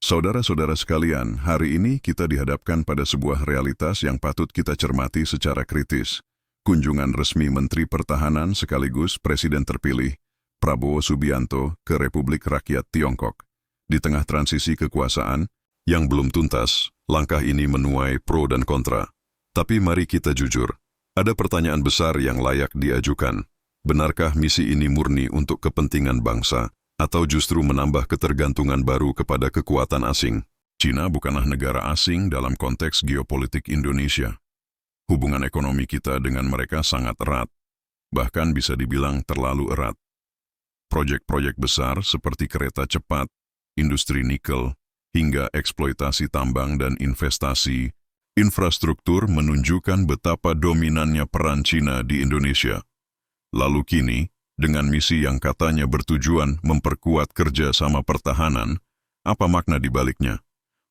Saudara-saudara sekalian, hari ini kita dihadapkan pada sebuah realitas yang patut kita cermati secara kritis. Kunjungan resmi Menteri Pertahanan sekaligus Presiden terpilih, Prabowo Subianto, ke Republik Rakyat Tiongkok. Di tengah transisi kekuasaan yang belum tuntas, langkah ini menuai pro dan kontra. Tapi mari kita jujur, ada pertanyaan besar yang layak diajukan. Benarkah misi ini murni untuk kepentingan bangsa? Atau justru menambah ketergantungan baru kepada kekuatan asing? Cina bukanlah negara asing dalam konteks geopolitik Indonesia. Hubungan ekonomi kita dengan mereka sangat erat, bahkan bisa dibilang terlalu erat. Proyek-proyek besar seperti kereta cepat, industri nikel, hingga eksploitasi tambang dan investasi, infrastruktur menunjukkan betapa dominannya peran Cina di Indonesia. Lalu kini, dengan misi yang katanya bertujuan memperkuat kerjasama pertahanan, apa makna di baliknya?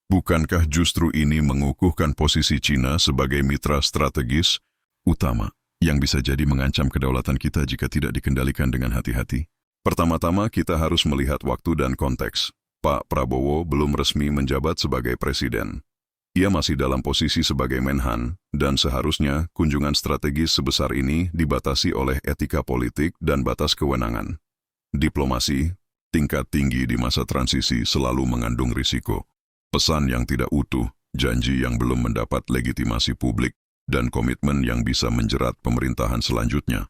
Bukankah justru ini mengukuhkan posisi Cina sebagai mitra strategis utama yang bisa jadi mengancam kedaulatan kita jika tidak dikendalikan dengan hati-hati? Pertama-tama kita harus melihat waktu dan konteks. Pak Prabowo belum resmi menjabat sebagai presiden. Ia masih dalam posisi sebagai Menhan, dan seharusnya kunjungan strategis sebesar ini dibatasi oleh etika politik dan batas kewenangan. Diplomasi, tingkat tinggi di masa transisi selalu mengandung risiko. Pesan yang tidak utuh, janji yang belum mendapat legitimasi publik, dan komitmen yang bisa menjerat pemerintahan selanjutnya.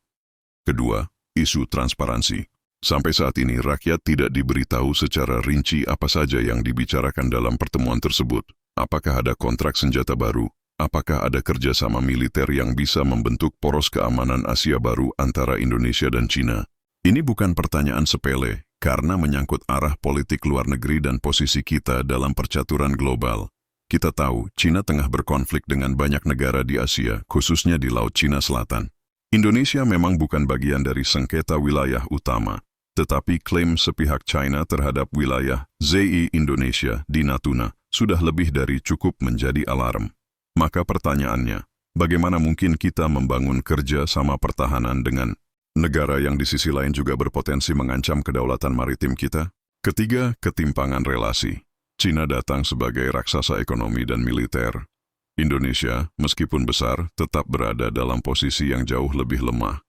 Kedua, isu transparansi. Sampai saat ini rakyat tidak diberitahu secara rinci apa saja yang dibicarakan dalam pertemuan tersebut. Apakah ada kontrak senjata baru? Apakah ada kerjasama militer yang bisa membentuk poros keamanan Asia baru antara Indonesia dan Cina? Ini bukan pertanyaan sepele, karena menyangkut arah politik luar negeri dan posisi kita dalam percaturan global. Kita tahu, Cina tengah berkonflik dengan banyak negara di Asia, khususnya di Laut Cina Selatan. Indonesia memang bukan bagian dari sengketa wilayah utama, tetapi klaim sepihak China terhadap wilayah ZI Indonesia di Natuna sudah lebih dari cukup menjadi alarm. Maka pertanyaannya, bagaimana mungkin kita membangun kerja sama pertahanan dengan negara yang di sisi lain juga berpotensi mengancam kedaulatan maritim kita? Ketiga, ketimpangan relasi. Cina datang sebagai raksasa ekonomi dan militer. Indonesia, meskipun besar, tetap berada dalam posisi yang jauh lebih lemah.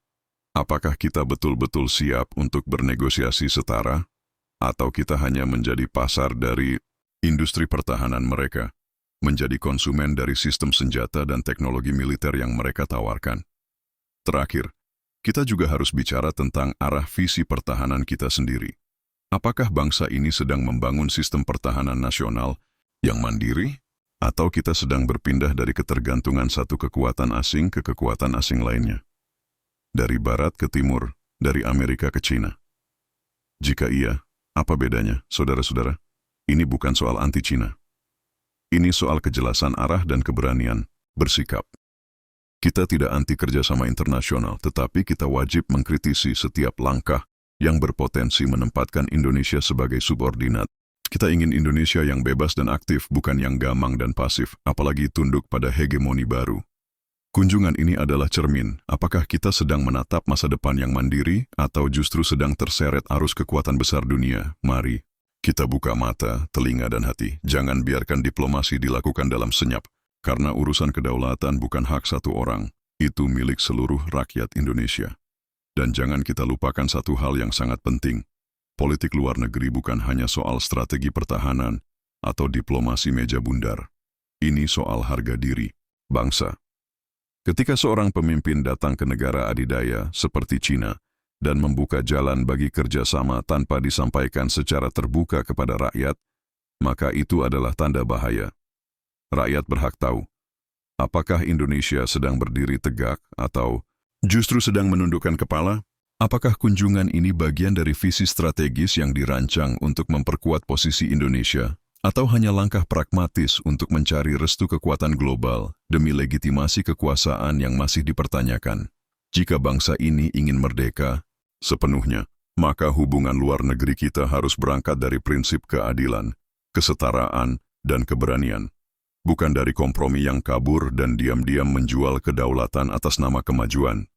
Apakah kita betul-betul siap untuk bernegosiasi setara? Atau kita hanya menjadi pasar dari industri pertahanan mereka, menjadi konsumen dari sistem senjata dan teknologi militer yang mereka tawarkan? Terakhir, kita juga harus bicara tentang arah visi pertahanan kita sendiri. Apakah bangsa ini sedang membangun sistem pertahanan nasional yang mandiri? Atau kita sedang berpindah dari ketergantungan satu kekuatan asing ke kekuatan asing lainnya? Dari barat ke timur, dari Amerika ke Cina. Jika iya, apa bedanya, saudara-saudara? Ini bukan soal anti-Cina. Ini soal kejelasan arah dan keberanian bersikap. Kita tidak anti kerjasama internasional, tetapi kita wajib mengkritisi setiap langkah yang berpotensi menempatkan Indonesia sebagai subordinat. Kita ingin Indonesia yang bebas dan aktif, bukan yang gamang dan pasif, apalagi tunduk pada hegemoni baru. Kunjungan ini adalah cermin, apakah kita sedang menatap masa depan yang mandiri, atau justru sedang terseret arus kekuatan besar dunia? Mari kita buka mata, telinga, dan hati. Jangan biarkan diplomasi dilakukan dalam senyap, karena urusan kedaulatan bukan hak satu orang, itu milik seluruh rakyat Indonesia. Dan jangan kita lupakan satu hal yang sangat penting. Politik luar negeri bukan hanya soal strategi pertahanan atau diplomasi meja bundar. Ini soal harga diri bangsa. Ketika seorang pemimpin datang ke negara adidaya seperti Cina dan membuka jalan bagi kerjasama tanpa disampaikan secara terbuka kepada rakyat, maka itu adalah tanda bahaya. Rakyat berhak tahu, apakah Indonesia sedang berdiri tegak atau justru sedang menundukkan kepala? Apakah kunjungan ini bagian dari visi strategis yang dirancang untuk memperkuat posisi Indonesia? Atau hanya langkah pragmatis untuk mencari restu kekuatan global demi legitimasi kekuasaan yang masih dipertanyakan? Jika bangsa ini ingin merdeka sepenuhnya, maka hubungan luar negeri kita harus berangkat dari prinsip keadilan, kesetaraan, dan keberanian. Bukan dari kompromi yang kabur dan diam-diam menjual kedaulatan atas nama kemajuan.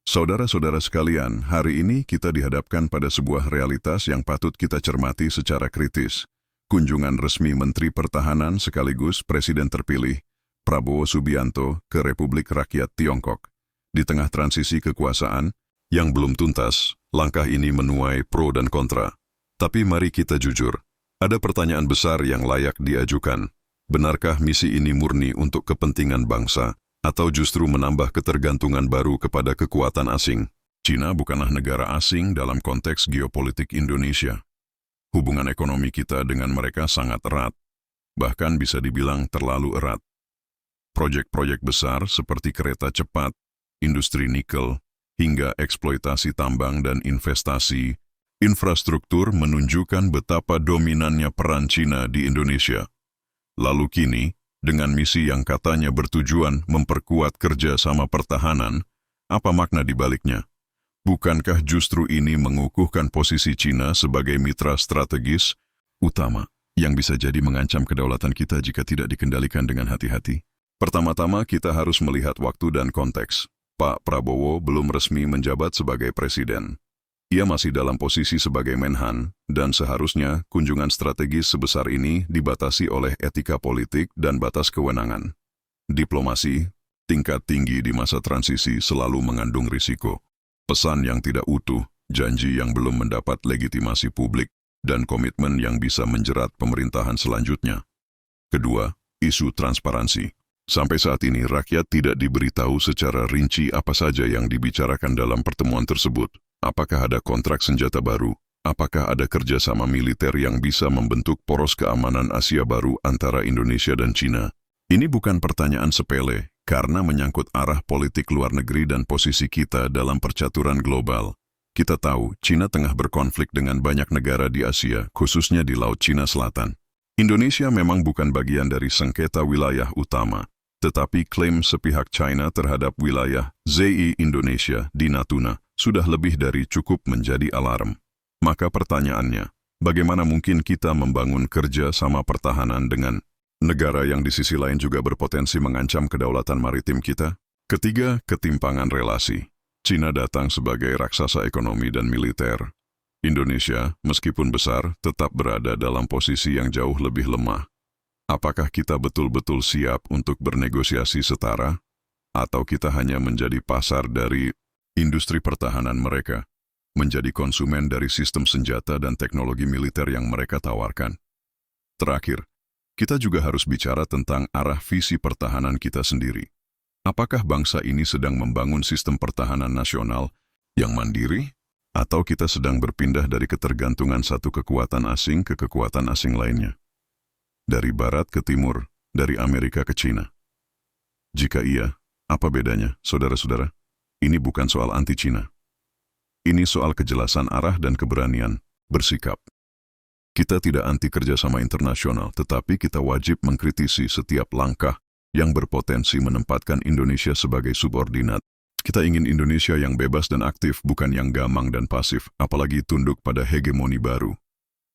Saudara-saudara sekalian, hari ini kita dihadapkan pada sebuah realitas yang patut kita cermati secara kritis. kunjungan resmi Menteri Pertahanan sekaligus Presiden terpilih, Prabowo Subianto ke Republik Rakyat Tiongkok. Di tengah transisi kekuasaan yang belum tuntas, langkah ini menuai pro dan kontra. Tapi mari kita jujur, ada pertanyaan besar yang layak diajukan. Benarkah misi ini murni untuk kepentingan bangsa, atau justru menambah ketergantungan baru kepada kekuatan asing? Cina bukanlah negara asing dalam konteks geopolitik Indonesia. Hubungan ekonomi kita dengan mereka sangat erat, bahkan bisa dibilang terlalu erat. Proyek-proyek besar seperti kereta cepat, industri nikel, hingga eksploitasi tambang dan investasi, infrastruktur menunjukkan betapa dominannya peran Cina di Indonesia. Lalu kini, dengan misi yang katanya bertujuan memperkuat kerjasama pertahanan, apa makna di baliknya? Bukankah justru ini mengukuhkan posisi Cina sebagai mitra strategis utama yang bisa jadi mengancam kedaulatan kita jika tidak dikendalikan dengan hati-hati? Pertama-tama kita harus melihat waktu dan konteks. Pak Prabowo belum resmi menjabat sebagai presiden. Ia masih dalam posisi sebagai Menhan, dan seharusnya kunjungan strategis sebesar ini dibatasi oleh etika politik dan batas kewenangan. Diplomasi, tingkat tinggi di masa transisi selalu mengandung risiko. Pesan yang tidak utuh, janji yang belum mendapat legitimasi publik, dan komitmen yang bisa menjerat pemerintahan selanjutnya. Kedua, isu transparansi. Sampai saat ini rakyat tidak diberitahu secara rinci apa saja yang dibicarakan dalam pertemuan tersebut. Apakah ada kontrak senjata baru? Apakah ada kerjasama militer yang bisa membentuk poros keamanan Asia baru antara Indonesia dan Cina? Ini bukan pertanyaan sepele, karena menyangkut arah politik luar negeri dan posisi kita dalam percaturan global. Kita tahu, Cina tengah berkonflik dengan banyak negara di Asia, khususnya di Laut Cina Selatan. Indonesia memang bukan bagian dari sengketa wilayah utama, tetapi klaim sepihak China terhadap wilayah ZI Indonesia di Natuna sudah lebih dari cukup menjadi alarm. Maka pertanyaannya, bagaimana mungkin kita membangun kerja sama pertahanan dengan negara yang di sisi lain juga berpotensi mengancam kedaulatan maritim kita? Ketiga, ketimpangan relasi. Cina datang sebagai raksasa ekonomi dan militer. Indonesia, meskipun besar, tetap berada dalam posisi yang jauh lebih lemah. Apakah kita betul-betul siap untuk bernegosiasi setara? Atau kita hanya menjadi pasar dari industri pertahanan mereka, menjadi konsumen dari sistem senjata dan teknologi militer yang mereka tawarkan? Terakhir, kita juga harus bicara tentang arah visi pertahanan kita sendiri. Apakah bangsa ini sedang membangun sistem pertahanan nasional yang mandiri? Atau kita sedang berpindah dari ketergantungan satu kekuatan asing ke kekuatan asing lainnya? Dari barat ke timur, dari Amerika ke Cina. Jika iya, apa bedanya, saudara-saudara? Ini bukan soal anti-Cina. Ini soal kejelasan arah dan keberanian bersikap. Kita tidak anti kerjasama internasional, tetapi kita wajib mengkritisi setiap langkah yang berpotensi menempatkan Indonesia sebagai subordinat. Kita ingin Indonesia yang bebas dan aktif, bukan yang gamang dan pasif, apalagi tunduk pada hegemoni baru.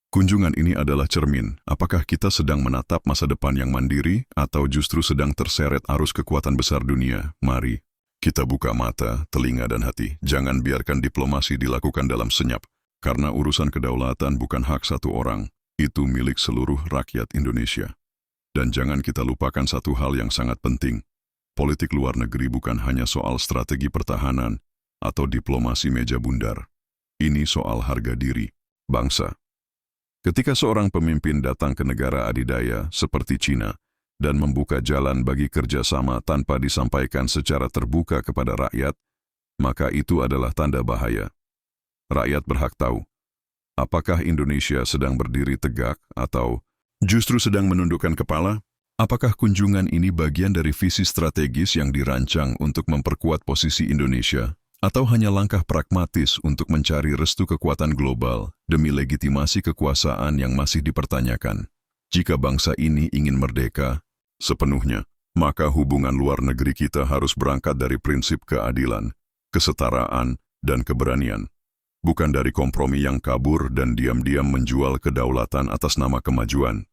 Kunjungan ini adalah cermin, apakah kita sedang menatap masa depan yang mandiri, atau justru sedang terseret arus kekuatan besar dunia? Mari kita buka mata, telinga, dan hati. Jangan biarkan diplomasi dilakukan dalam senyap, karena urusan kedaulatan bukan hak satu orang, itu milik seluruh rakyat Indonesia. Dan jangan kita lupakan satu hal yang sangat penting. Politik luar negeri bukan hanya soal strategi pertahanan atau diplomasi meja bundar. Ini soal harga diri bangsa. Ketika seorang pemimpin datang ke negara adidaya seperti Cina dan membuka jalan bagi kerjasama tanpa disampaikan secara terbuka kepada rakyat, maka itu adalah tanda bahaya. Rakyat berhak tahu, apakah Indonesia sedang berdiri tegak atau justru sedang menundukkan kepala? Apakah kunjungan ini bagian dari visi strategis yang dirancang untuk memperkuat posisi Indonesia, atau hanya langkah pragmatis untuk mencari restu kekuatan global demi legitimasi kekuasaan yang masih dipertanyakan? Jika bangsa ini ingin merdeka sepenuhnya, maka hubungan luar negeri kita harus berangkat dari prinsip keadilan, kesetaraan, dan keberanian. Bukan dari kompromi yang kabur dan diam-diam menjual kedaulatan atas nama kemajuan.